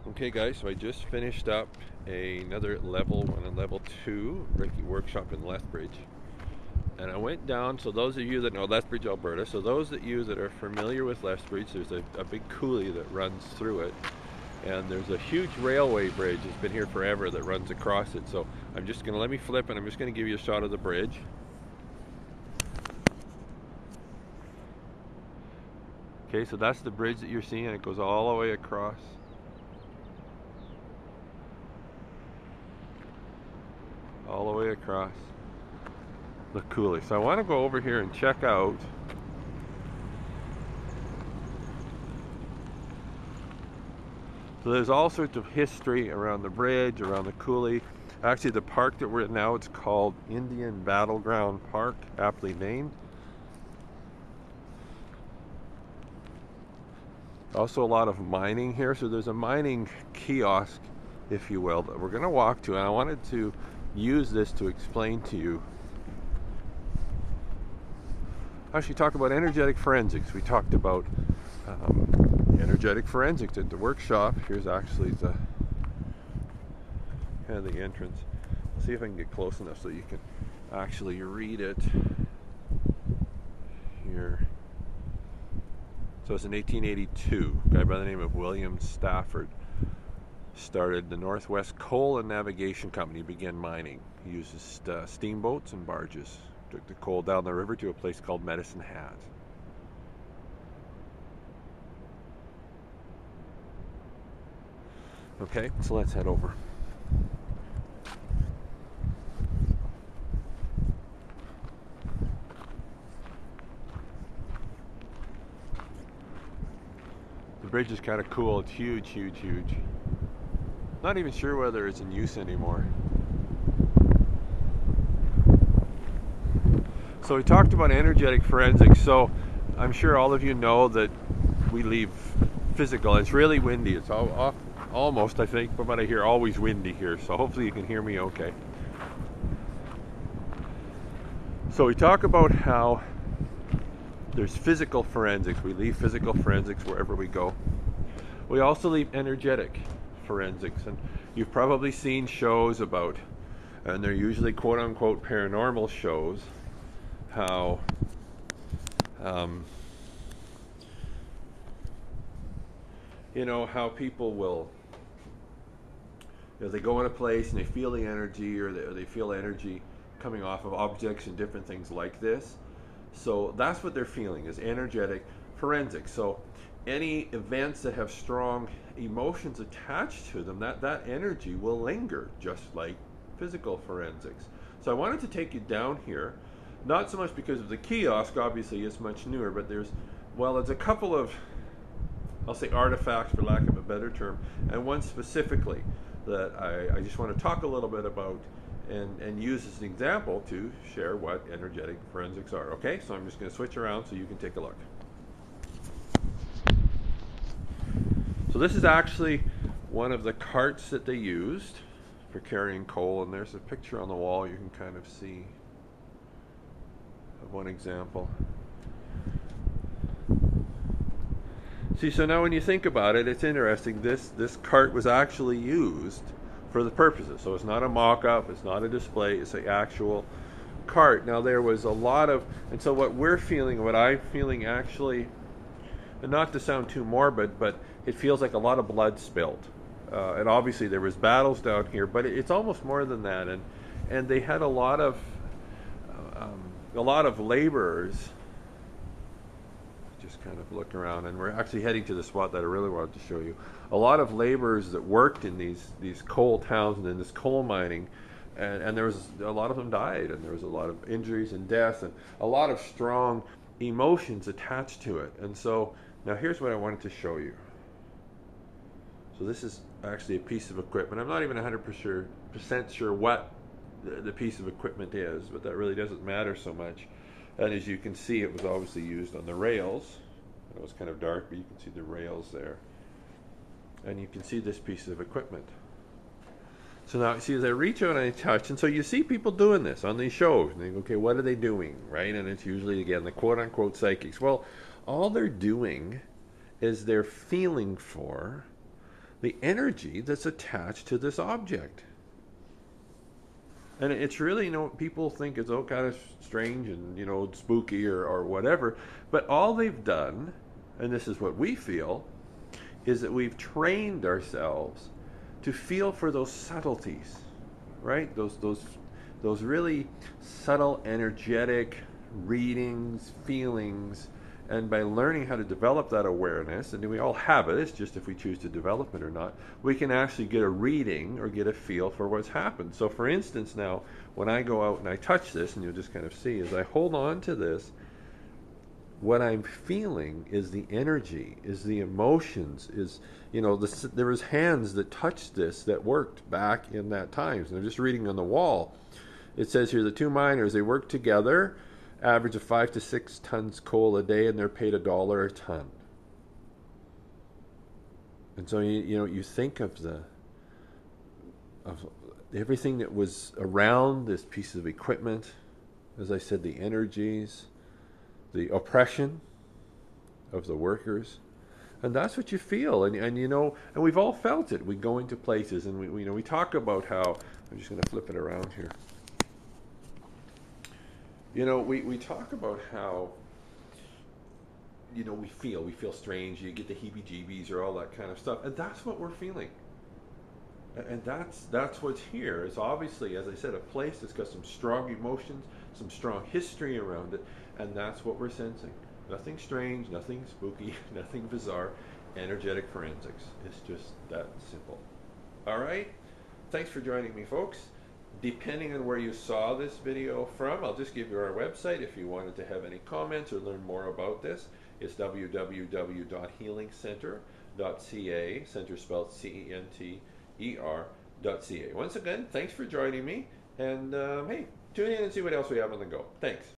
Okay guys, so I just finished up another level 1 and level 2 Reiki workshop in Lethbridge. And I went down, so those of you that know Lethbridge, Alberta, so those of you that are familiar with Lethbridge, there's a big coulee that runs through it. And there's a huge railway bridge that's been here forever that runs across it. So I'm just going to let me flip and I'm just going to give you a shot of the bridge. Okay, so that's the bridge that you're seeing. It goes all the way across. All the way across the coulee. So I want to go over here and check out so there's all sorts of history around the bridge, around the coulee. Actually, the park that we're at now, it's called Indian Battleground Park, aptly named. Also a lot of mining here, so there's a mining kiosk, if you will, that we're going to walk to, and I wanted to use this to explain to you. Actually, talk about energetic forensics. We talked about energetic forensics at the workshop. Here's actually the kind of the entrance. Let's see if I can get close enough so you can actually read it here. So it's in 1882. A guy by the name of William Stafford started the Northwest Coal and Navigation Company, began mining. He uses steamboats and barges. Took the coal down the river to a place called Medicine Hat. Okay, so let's head over. The bridge is kind of cool. It's huge, huge, huge. Not even sure whether it's in use anymore. So we talked about energetic forensics. So I'm sure all of you know that we leave physical. It's really windy. It's almost, I think, from what I hear, always windy here. So hopefully you can hear me okay. So we talk about how there's physical forensics. We leave physical forensics wherever we go. We also leave energetic forensics. And you've probably seen shows about, and they're usually quote-unquote paranormal shows, how you know, how people will, you know, they go in a place and they feel the energy, or they feel energy coming off of objects and different things like this. So that's what they're feeling, is energetic forensics. So any events that have strong emotions attached to them, that energy will linger, just like physical forensics. So I wanted to take you down here, not so much because of the kiosk, obviously it's much newer, but there's a couple of, I'll say, artifacts, for lack of a better term, and one specifically that I just want to talk a little bit about and use as an example to share what energetic forensics are. Okay, so I'm just going to switch around so you can take a look. So this is actually one of the carts that they used for carrying coal, and there's a picture on the wall you can kind of see of one example. See, so now when you think about it, it's interesting. This cart was actually used for the purposes. So it's not a mock-up, it's not a display, it's the actual cart. Now there was a lot of, and so what we're feeling, what I'm feeling actually, and not to sound too morbid, but it feels like a lot of blood spilled. And obviously there was battles down here, but it's almost more than that. And they had a lot of laborers. Just kind of look around, and we're actually heading to the spot that I really wanted to show you. A lot of laborers that worked in these coal towns and in this coal mining, and there was a lot of them died, and there was a lot of injuries and deaths, and a lot of strong emotions attached to it. And so now here's what I wanted to show you. So this is actually a piece of equipment. I'm not even 100% sure what the piece of equipment is, but that really doesn't matter so much. And as you can see, it was obviously used on the rails. It was kind of dark, but you can see the rails there. And you can see this piece of equipment. So now, see, as I reach out and I touch, and so you see people doing this on these shows, and they go, okay, what are they doing, right? And it's usually, again, the quote-unquote psychics. Well, all they're doing is they're feeling for the energy that's attached to this object. And it's really, people think it's all kind of strange and, spooky or whatever. But all they've done, and this is what we feel, is that we've trained ourselves to feel for those subtleties, right? Those really subtle, energetic readings, feelings. And by learning how to develop that awareness, and we all have it, it's just if we choose to develop it or not, we can actually get a reading or get a feel for what's happened. So for instance now, when I go out and I touch this, and you'll just kind of see, as I hold on to this, what I'm feeling is the energy, is the emotions, is, there was hands that touched this that worked back in that time. So I'm just reading on the wall. It says here, the two miners, they worked together, average of 5 to 6 tons coal a day, and they're paid $1 a ton. And so you think of everything that was around this piece of equipment, as I said, the energies, the oppression of the workers, and that's what you feel. And we've all felt it. We go into places and we talk about how, I'm just going to flip it around here. We talk about how, we feel strange, you get the heebie-jeebies or all that kind of stuff, and that's what we're feeling. And that's what's here. It's obviously, as I said, a place that's got some strong emotions, some strong history around it, and that's what we're sensing. Nothing strange, nothing spooky, nothing bizarre. Energetic forensics. It's just that simple. All right? Thanks for joining me, folks. Depending on where you saw this video from, I'll just give you our website if you wanted to have any comments or learn more about this. It's www.healingcenter.ca, center spelled CENTER.ca. Once again, thanks for joining me, and hey, tune in and see what else we have on the go. Thanks.